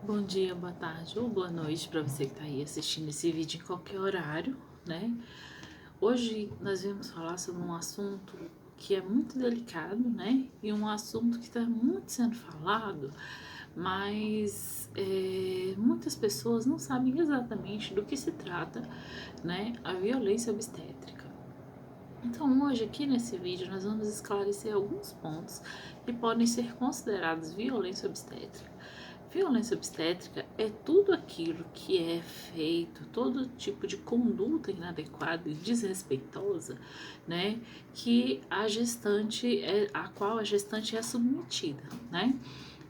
Bom dia, boa tarde ou boa noite para você que está aí assistindo esse vídeo em qualquer horário, né? Hoje nós vamos falar sobre um assunto que é muito delicado, né? E um assunto que está muito sendo falado, mas muitas pessoas não sabem exatamente do que se trata, né? A violência obstétrica. Então, hoje aqui nesse vídeo nós vamos esclarecer alguns pontos que podem ser considerados violência obstétrica. Violência obstétrica é tudo aquilo que é feito, todo tipo de conduta inadequada e desrespeitosa, né, que a qual a gestante é submetida, né?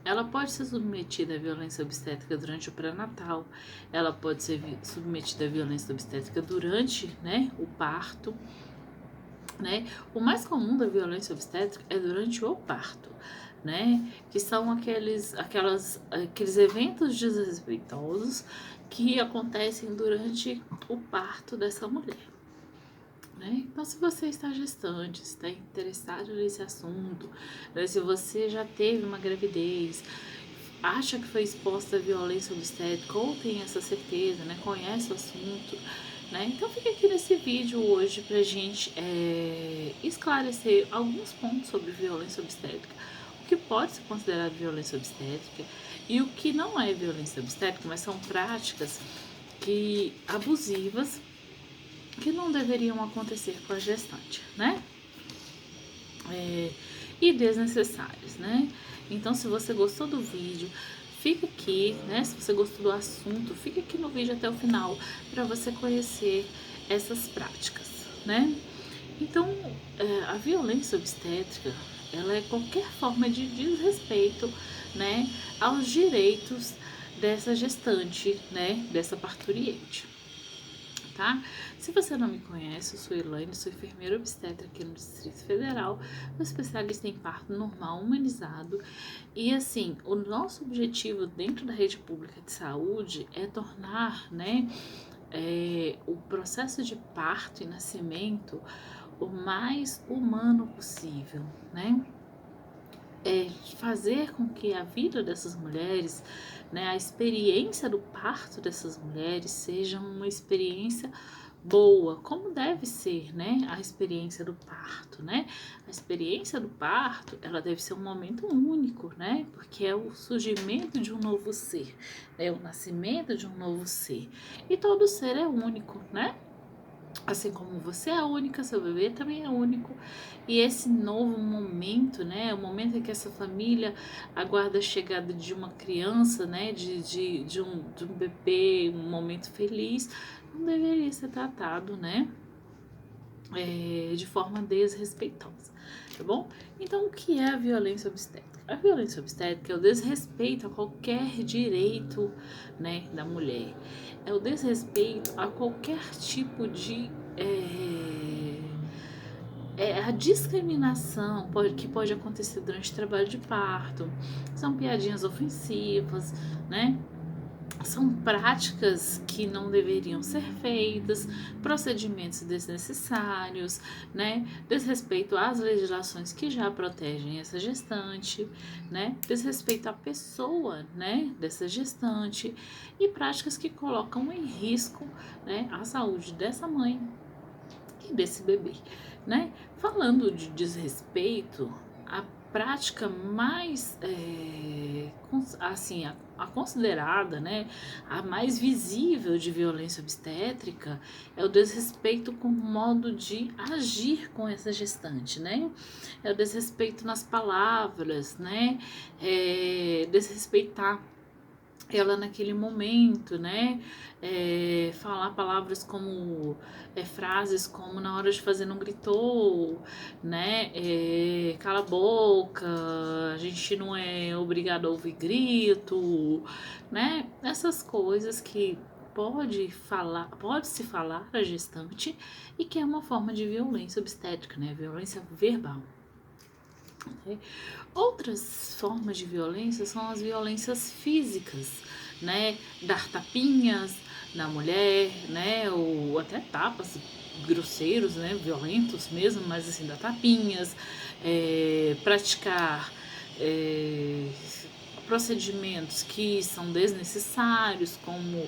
Ela pode ser submetida à violência obstétrica durante o pré-natal, ela pode ser submetida à violência obstétrica durante, né, o parto, né? O mais comum da violência obstétrica é durante o parto, né? Que são aqueles eventos desrespeitosos que acontecem durante o parto dessa mulher. Né? Então, se você está gestante, está interessado nesse assunto, né? Se você já teve uma gravidez, acha que foi exposta à violência obstétrica ou tem essa certeza, né? Conhece o assunto, né? Então fica aqui nesse vídeo hoje pra gente esclarecer alguns pontos sobre violência obstétrica, o que pode ser considerado violência obstétrica e o que não é violência obstétrica, mas são práticas abusivas que não deveriam acontecer com a gestante, né? E desnecessárias, né? Então, se você gostou do vídeo, fica aqui, né? Se você gostou do assunto, fica aqui no vídeo até o final para você conhecer essas práticas, né? Então, a violência obstétrica, ela é qualquer forma de desrespeito, né, aos direitos dessa gestante, né, dessa parturiente, tá? Se você não me conhece, eu sou Elaine, sou enfermeira obstetra aqui no Distrito Federal, sou especialista em parto normal humanizado. E assim, o nosso objetivo dentro da rede pública de saúde é tornar, né, o processo de parto e nascimento o mais humano possível, né? Fazer com que a vida dessas mulheres, né, a experiência do parto dessas mulheres seja uma experiência boa, como deve ser, né, a experiência do parto, né? A experiência do parto, ela deve ser um momento único, né? Porque é o surgimento de um novo ser, é o nascimento de um novo ser. E todo ser é único, né? Assim como você é única, seu bebê também é único. E esse novo momento, né? O momento em que essa família aguarda a chegada de uma criança, né? De um bebê, um momento feliz, não deveria ser tratado, né? De forma desrespeitosa, tá bom? Então, o que é a violência obstétrica? A violência obstétrica é o desrespeito a qualquer direito, né, da mulher. É o desrespeito a qualquer tipo de a discriminação que pode acontecer durante o trabalho de parto. São piadinhas ofensivas, né? São práticas que não deveriam ser feitas, procedimentos desnecessários, né? Desrespeito às legislações que já protegem essa gestante, né? Desrespeito à pessoa, né, dessa gestante e práticas que colocam em risco, né, a saúde dessa mãe e desse bebê, né? Falando de desrespeito, a prática mais assim a considerada, né, a mais visível de violência obstétrica é o desrespeito com o modo de agir com essa gestante, né? É o desrespeito nas palavras, né? Desrespeitar ela naquele momento, né? Falar palavras como frases como na hora de fazer não gritou, né? Cala a boca, a gente não é obrigado a ouvir grito, né? Essas coisas que pode se falar a gestante e que é uma forma de violência obstétrica, né? Violência verbal. Né? Outras formas de violência são as violências físicas, né? Dar tapinhas na mulher, né? Ou até tapas grosseiros, né? Violentos mesmo, mas assim, dar tapinhas, praticar é, procedimentos que são desnecessários, como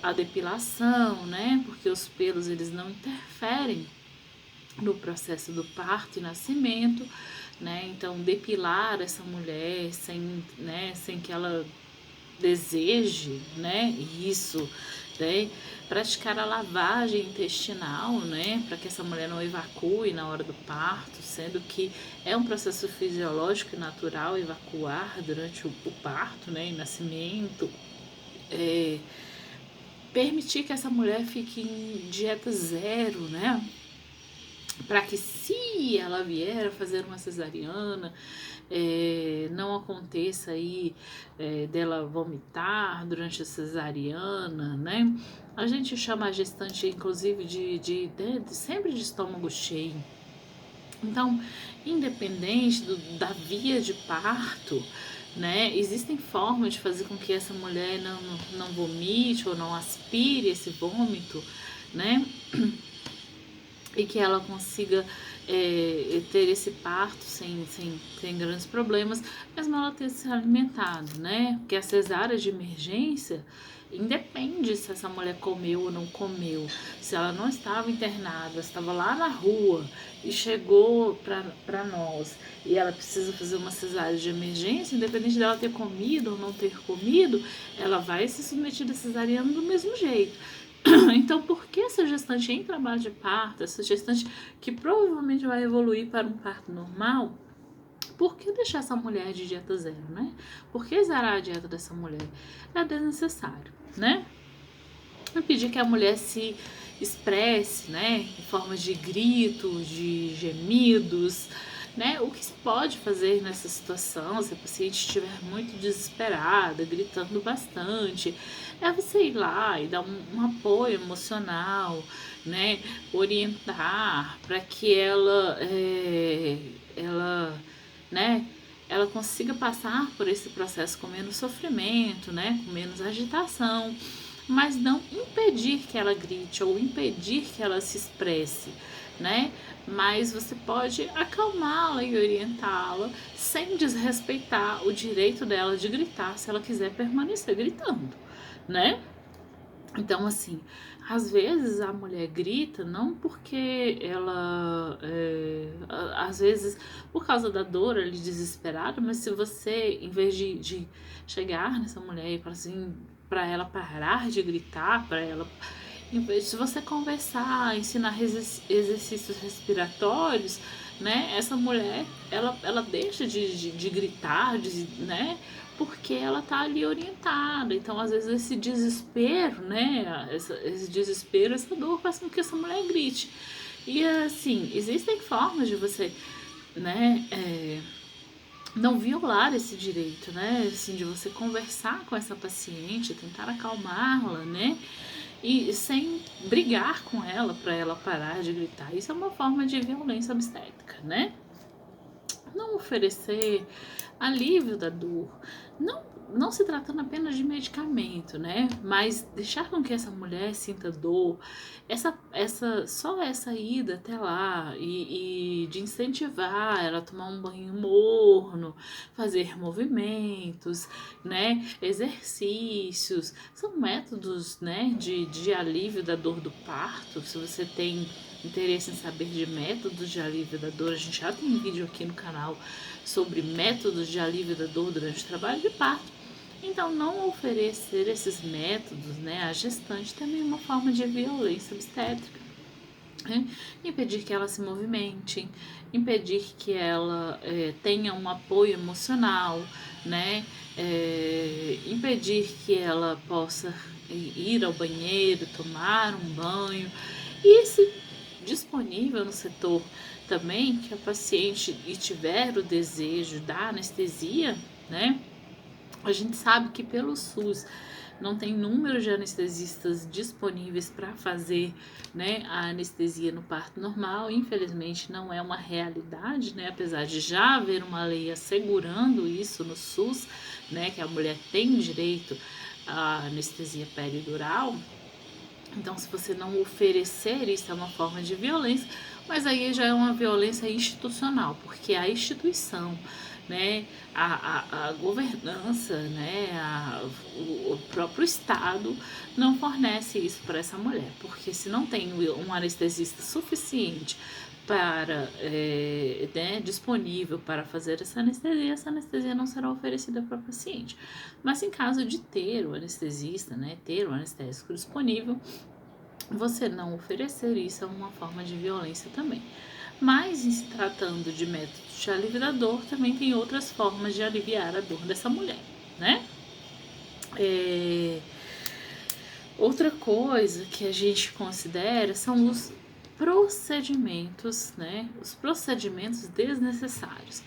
a depilação, né? Porque os pelos eles não interferem no processo do parto e nascimento, né? Então depilar essa mulher sem, né, sem que ela deseje, né, isso, né, praticar a lavagem intestinal, né, para que essa mulher não evacue na hora do parto, sendo que é um processo fisiológico e natural evacuar durante o parto, né, e nascimento, permitir que essa mulher fique em dieta zero, né, para que se ela vier a fazer uma cesariana, não aconteça aí dela vomitar durante a cesariana, né? A gente chama a gestante, inclusive, de sempre de estômago cheio. Então, independente da via de parto, né? Existem formas de fazer com que essa mulher não vomite ou não aspire esse vômito, né? E que ela consiga ter esse parto sem grandes problemas, mesmo ela ter se alimentado, né? Porque a cesárea de emergência independe se essa mulher comeu ou não comeu, se ela não estava internada, estava lá na rua e chegou para nós e ela precisa fazer uma cesárea de emergência, independente dela ter comido ou não ter comido, ela vai se submeter a cesariana do mesmo jeito. Então, por que essa gestante em trabalho de parto, essa gestante que provavelmente vai evoluir para um parto normal, por que deixar essa mulher de dieta zero, né? Por que zerar a dieta dessa mulher? É desnecessário, né? Impedir que a mulher se expresse, né? Em formas de gritos, de gemidos, né? O que se pode fazer nessa situação, se a paciente estiver muito desesperada, gritando bastante, é você ir lá e dar um apoio emocional, né? Orientar para que ela, né? Ela consiga passar por esse processo com menos sofrimento, né? Com menos agitação, mas não impedir que ela grite ou impedir que ela se expresse, né? Mas você pode acalmá-la e orientá-la sem desrespeitar o direito dela de gritar se ela quiser permanecer gritando, né? Então, assim, às vezes a mulher grita não porque ela, às vezes por causa da dor ali desesperada, mas se você, em vez de chegar nessa mulher e falar assim, para ela parar de gritar, para ela, em vez de você conversar, ensinar exercícios respiratórios, né? Essa mulher, ela deixa de gritar, né? Porque ela tá ali orientada. Então, às vezes, esse desespero, né? Esse desespero, essa dor faz com que essa mulher grite. E, assim, existem formas de você, né? Não violar esse direito, né? Assim, de você conversar com essa paciente, tentar acalmá-la, né? E sem brigar com ela para ela parar de gritar. Isso é uma forma de violência obstétrica, né? Não oferecer alívio da dor, não se tratando apenas de medicamento, né? Mas deixar com que essa mulher sinta dor, só essa ida até lá e de incentivar ela a tomar um banho morno, fazer movimentos, né? Exercícios, são métodos, né? De alívio da dor do parto. Se você tem interesse em saber de métodos de alívio da dor, a gente já tem vídeo aqui no canal sobre métodos de alívio da dor durante o trabalho de parto. Então, não oferecer esses métodos, né, à gestante também é uma forma de violência obstétrica. Né? Impedir que ela se movimente, impedir que ela tenha um apoio emocional, né? Impedir que ela possa ir ao banheiro, tomar um banho. E se disponível no setor também que a paciente tiver o desejo da anestesia, né? A gente sabe que pelo SUS não tem número de anestesistas disponíveis para fazer, né, a anestesia no parto normal. Infelizmente não é uma realidade, né, apesar de já haver uma lei assegurando isso no SUS, né, que a mulher tem direito à anestesia peridural. Então, se você não oferecer, isso é uma forma de violência, mas aí já é uma violência institucional, porque a instituição, né, a governança, né, o próprio Estado não fornece isso para essa mulher, porque se não tem um anestesista suficiente para né, disponível para fazer essa anestesia não será oferecida para o paciente. Mas em caso de ter o anestesista, né, ter o anestésico disponível, você não oferecer isso é uma forma de violência também. Mas em se tratando de métodos de alívio da dor, também tem outras formas de aliviar a dor dessa mulher, né? Outra coisa que a gente considera são os procedimentos, né? Os procedimentos desnecessários.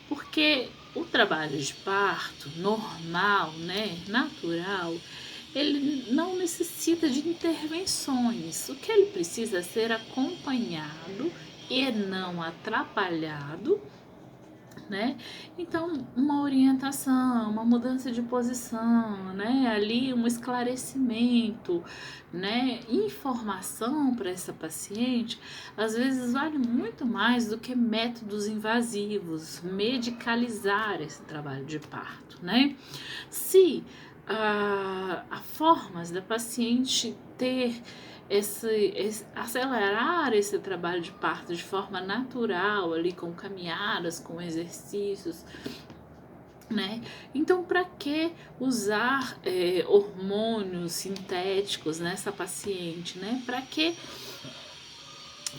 Porque o trabalho de parto normal, né, natural, ele não necessita de intervenções. O que ele precisa é ser acompanhado e não atrapalhado, né? Então, uma orientação, uma mudança de posição, né? Ali um esclarecimento, né? Informação para essa paciente, às vezes vale muito mais do que métodos invasivos, medicalizar esse trabalho de parto, né? Se a formas da paciente ter acelerar esse trabalho de parto de forma natural, ali com caminhadas, com exercícios, né? Então, para que usar hormônios sintéticos nessa paciente, né? Para que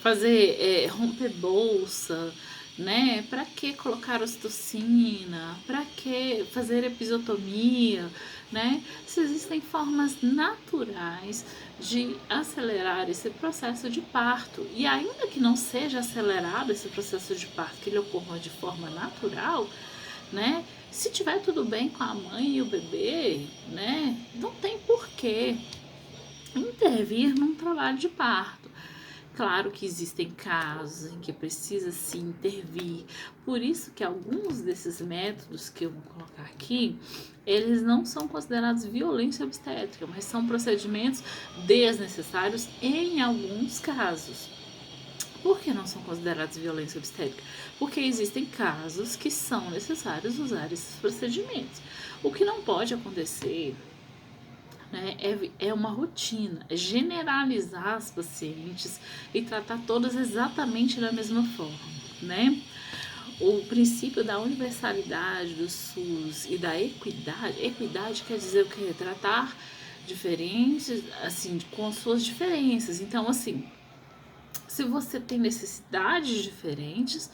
fazer romper bolsa, né? Para que colocar ocitocina? Para que fazer episiotomia, né? Se existem formas naturais de acelerar esse processo de parto, e ainda que não seja acelerado esse processo de parto, que ele ocorra de forma natural, né? Se tiver tudo bem com a mãe e o bebê, né? Não tem porquê intervir num trabalho de parto. Claro que existem casos em que precisa se intervir, por isso que alguns desses métodos que eu vou colocar aqui, eles não são considerados violência obstétrica, mas são procedimentos desnecessários em alguns casos. Por que não são considerados violência obstétrica? Porque existem casos que são necessários usar esses procedimentos. O que não pode acontecer, né, é uma rotina, é generalizar as pacientes e tratar todas exatamente da mesma forma, né? O princípio da universalidade do SUS e da equidade quer dizer o quê? Tratar diferentes, assim, com suas diferenças. Então, assim, se você tem necessidades diferentes,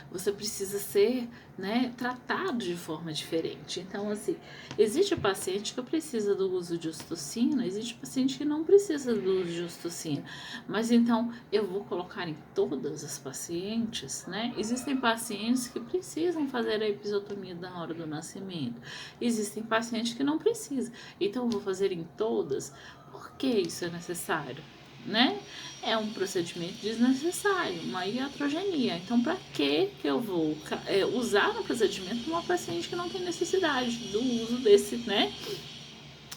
você precisa ser, né, tratado de forma diferente. Então, assim, existe paciente que precisa do uso de ocitocina, existe paciente que não precisa do uso de ocitocina. Mas então, eu vou colocar em todas as pacientes, né? Existem pacientes que precisam fazer a episiotomia na hora do nascimento. Existem pacientes que não precisam. Então, eu vou fazer em todas. Por que isso é necessário? Né? É um procedimento desnecessário, uma iatrogenia. Então, para que eu vou usar no procedimento uma paciente que não tem necessidade do uso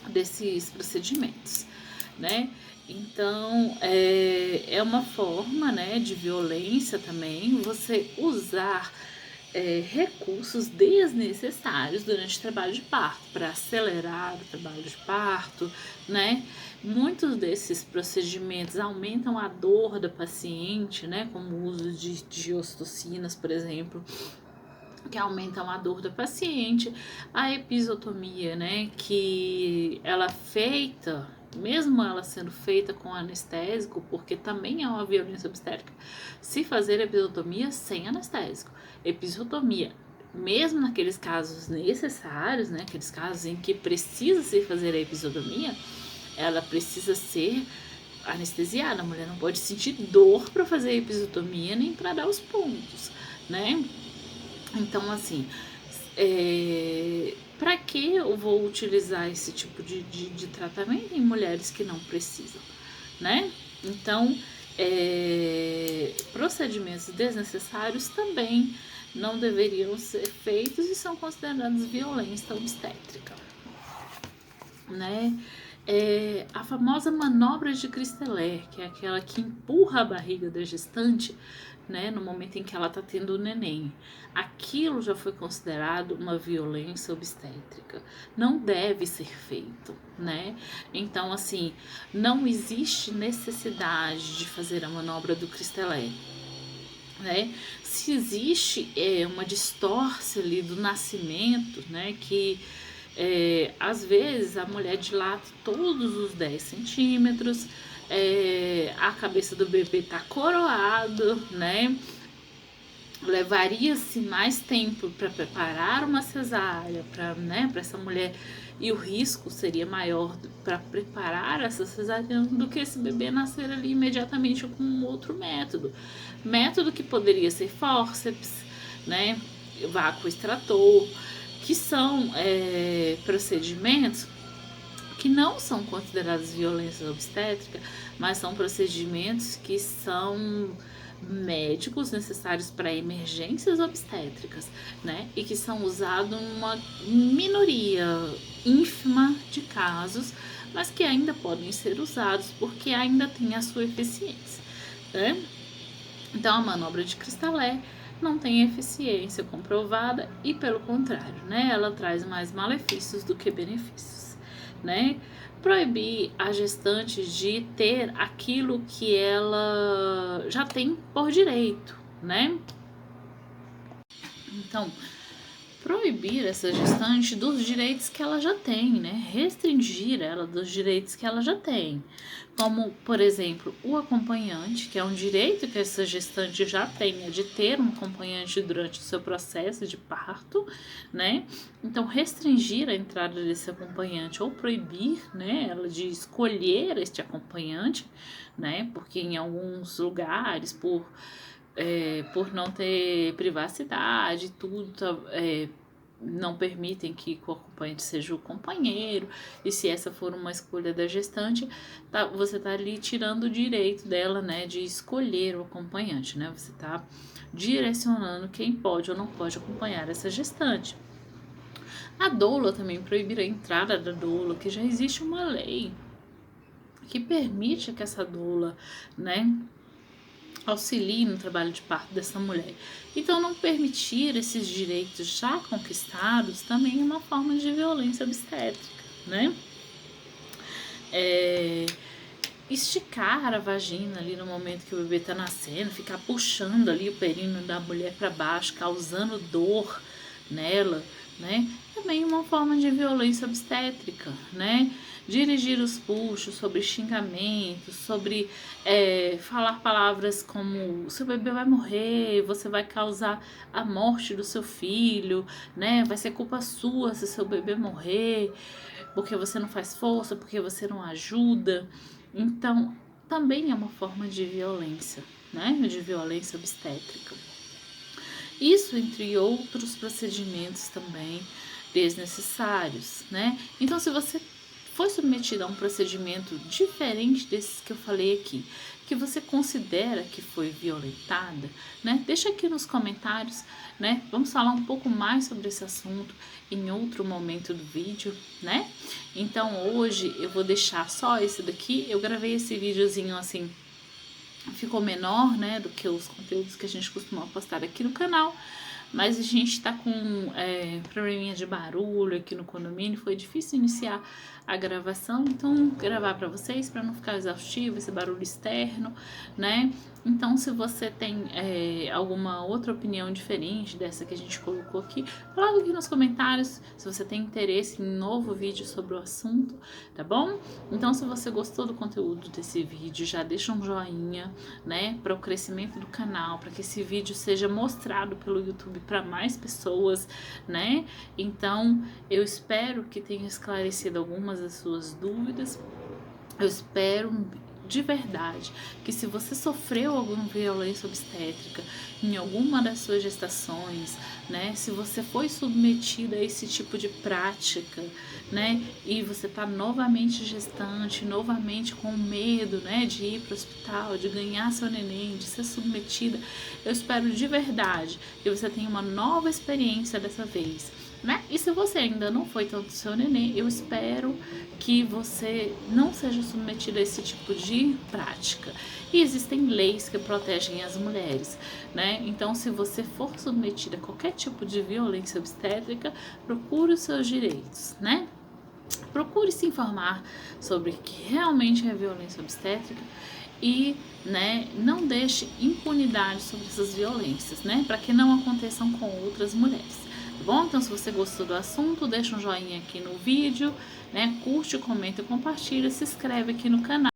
desses procedimentos, né? Então, é uma forma, né, de violência também você usar recursos desnecessários durante o trabalho de parto, para acelerar o trabalho de parto, né? Muitos desses procedimentos aumentam a dor da paciente, né? Como o uso de ocitocinas, por exemplo, que aumentam a dor da paciente. A episiotomia, né? Que ela é feita, mesmo ela sendo feita com anestésico, porque também é uma violência obstétrica, se fazer episiotomia sem anestésico. Episiotomia, mesmo naqueles casos necessários, né? Aqueles casos em que precisa se fazer a episiotomia, ela precisa ser anestesiada. A mulher não pode sentir dor para fazer a episiotomia nem para dar os pontos, né? Então, assim, para que eu vou utilizar esse tipo de tratamento em mulheres que não precisam, né? Então, procedimentos desnecessários também não deveriam ser feitos e são considerados violência obstétrica, né? a famosa manobra de Christeller, que é aquela que empurra a barriga da gestante, né, no momento em que ela está tendo o neném. Aquilo já foi considerado uma violência obstétrica. Não deve ser feito, né? Então, assim, não existe necessidade de fazer a manobra do Christeller. Né? Se existe uma distorce ali do nascimento, né, que às vezes a mulher dilata todos os 10 centímetros, a cabeça do bebê tá coroado, né? Levaria-se mais tempo para preparar uma cesárea para, né, para essa mulher, e o risco seria maior para preparar essa cesárea do que esse bebê nascer ali imediatamente com um outro método que poderia ser fórceps, né, vácuo extrator, que são procedimentos que não são considerados violência obstétrica, mas são procedimentos que são médicos necessários para emergências obstétricas, né? E que são usados numa minoria ínfima de casos, mas que ainda podem ser usados porque ainda tem a sua eficiência, né? Então a manobra de Christeller não tem eficiência comprovada e, pelo contrário, né? Ela traz mais malefícios do que benefícios, né? Proibir a gestante de ter aquilo que ela já tem por direito, né? Então, proibir essa gestante dos direitos que ela já tem, né? Restringir ela dos direitos que ela já tem. Como, por exemplo, o acompanhante, que é um direito que essa gestante já tenha de ter um acompanhante durante o seu processo de parto, né? Então, restringir a entrada desse acompanhante ou proibir, né, ela de escolher este acompanhante, né? Porque em alguns lugares, por não ter privacidade, tudo não permitem que o acompanhante seja o companheiro, e se essa for uma escolha da gestante, você tá ali tirando o direito dela, né, de escolher o acompanhante, né, você tá direcionando quem pode ou não pode acompanhar essa gestante. A doula também, proibir a entrada da doula, que já existe uma lei que permite que essa doula, né, auxilie no trabalho de parto dessa mulher. Então, não permitir esses direitos já conquistados também é uma forma de violência obstétrica, né? Esticar a vagina ali no momento que o bebê tá nascendo, ficar puxando ali o períneo da mulher para baixo, causando dor nela, né? Também uma forma de violência obstétrica, né? Dirigir os puxos sobre xingamentos, sobre falar palavras como seu bebê vai morrer, você vai causar a morte do seu filho, né? Vai ser culpa sua se seu bebê morrer, porque você não faz força, porque você não ajuda. Então, também é uma forma de violência, né? De violência obstétrica. Isso entre outros procedimentos também desnecessários, né? Então, se você foi submetida a um procedimento diferente desses que eu falei aqui, que você considera que foi violentada, né? Deixa aqui nos comentários, né? Vamos falar um pouco mais sobre esse assunto em outro momento do vídeo, né? Então, hoje eu vou deixar só esse daqui. Eu gravei esse videozinho assim, ficou menor, né, do que os conteúdos que a gente costuma postar aqui no canal, mas a gente tá com probleminha de barulho aqui no condomínio, foi difícil iniciar a gravação, então gravar para vocês, para não ficar exaustivo esse barulho externo, né? Então, se você tem alguma outra opinião diferente dessa que a gente colocou aqui, fala aqui nos comentários se você tem interesse em novo vídeo sobre o assunto, tá bom? Então, se você gostou do conteúdo desse vídeo, já deixa um joinha, né, para o crescimento do canal, para que esse vídeo seja mostrado pelo YouTube para mais pessoas, né? Então, eu espero que tenha esclarecido algumas das suas dúvidas. Eu espero de verdade que, se você sofreu alguma violência obstétrica em alguma das suas gestações, né, se você foi submetida a esse tipo de prática, né, e você tá novamente gestante, novamente com medo, né, de ir para o hospital, de ganhar seu neném, de ser submetida, eu espero de verdade que você tenha uma nova experiência dessa vez, né? E se você ainda não foi tanto seu neném, eu espero que você não seja submetido a esse tipo de prática. E existem leis que protegem as mulheres, né? Então, se você for submetida a qualquer tipo de violência obstétrica, procure os seus direitos, né? Procure se informar sobre o que realmente é violência obstétrica e, né, não deixe impunidade sobre essas violências, né, para que não aconteçam com outras mulheres, tá bom? Então, se você gostou do assunto, deixa um joinha aqui no vídeo, né, curte, comenta e compartilha, se inscreve aqui no canal.